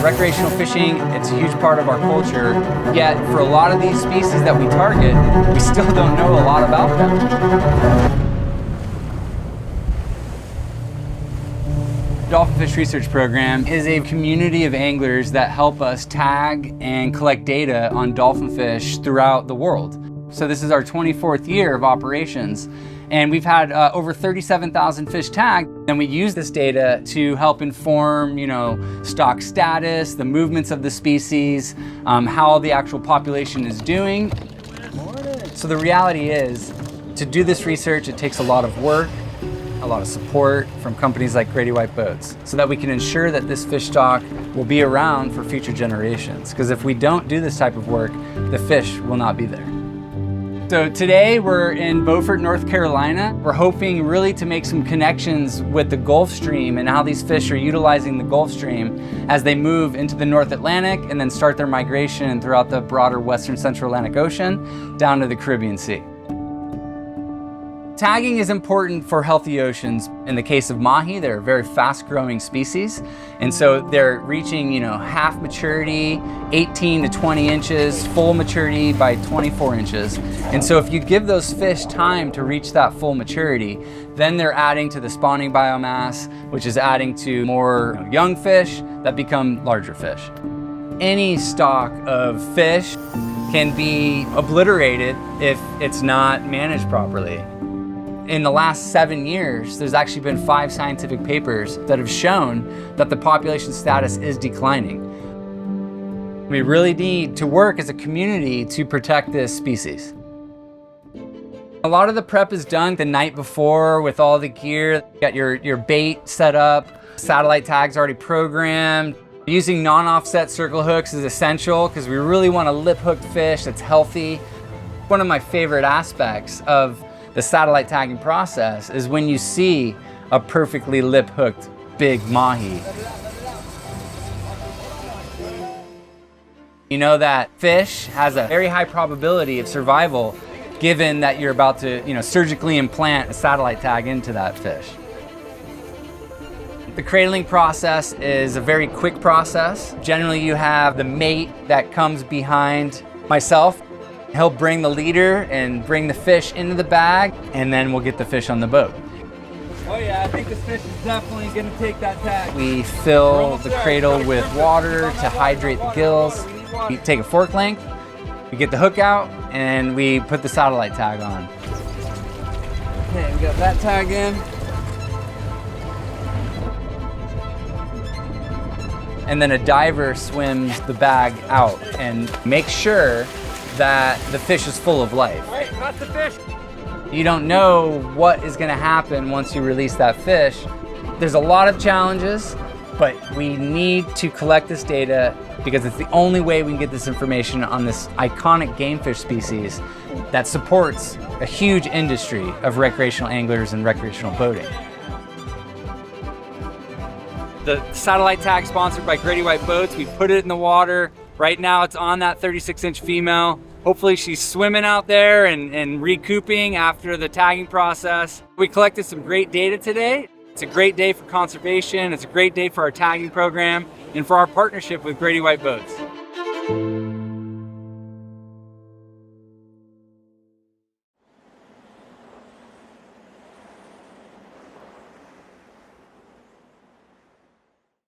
Recreational fishing, it's a huge part of our culture, yet for a lot of these species that we target, we still don't know a lot about them. Dolphinfish Research Program is a community of anglers that help us tag and collect data on dolphinfish throughout the world. So this is our 24th year of operations, and we've had over 37,000 fish tagged. And we use this data to help inform, stock status, the movements of the species, how the actual population is doing. So the reality is, to do this research, it takes a lot of work, a lot of support from companies like Grady-White boats, so that we can ensure that this fish stock will be around for future generations. Because if we don't do this type of work, the fish will not be there. So today we're in Beaufort, North Carolina. We're hoping really to make some connections with the Gulf Stream and how these fish are utilizing the Gulf Stream as they move into the North Atlantic and then start their migration throughout the broader Western Central Atlantic Ocean down to the Caribbean Sea. Tagging is important for healthy oceans. In the case of Mahi, they're a very fast-growing species, and so they're reaching, half maturity, 18 to 20 inches, full maturity by 24 inches. And so if you give those fish time to reach that full maturity, then they're adding to the spawning biomass, which is adding to more young fish that become larger fish. Any stock of fish can be obliterated if it's not managed properly. In the last 7 years, there's actually been 5 scientific papers that have shown that the population status is declining. We really need to work as a community to protect this species. A lot of the prep is done the night before with all the gear. You got your bait set up, satellite tags already programmed. Using non-offset circle hooks is essential because we really want a lip-hooked fish that's healthy. One of my favorite aspects of the satellite tagging process is when you see a perfectly lip-hooked big Mahi. You know that fish has a very high probability of survival given that you're about to surgically implant a satellite tag into that fish. The cradling process is a very quick process. Generally, you have the mate that comes behind myself. He'll bring the leader and bring the fish into the bag, and then we'll get the fish on the boat. Oh yeah, I think this fish is definitely gonna take that tag. We fill the cradle with water to hydrate the gills. We take a fork length, we get the hook out, and we put the satellite tag on. Okay, we got that tag in. And then a diver swims the bag out and makes sure that the fish is full of life. Wait, not the fish. You don't know what is gonna happen once you release that fish. There's a lot of challenges, but we need to collect this data because it's the only way we can get this information on this iconic game fish species that supports a huge industry of recreational anglers and recreational boating. The satellite tag sponsored by Grady-White boats. We put it in the water. Right now it's on that 36-inch female. Hopefully she's swimming out there and recouping after the tagging process. We collected some great data today. It's a great day for conservation. It's a great day for our tagging program and for our partnership with Grady-White boats.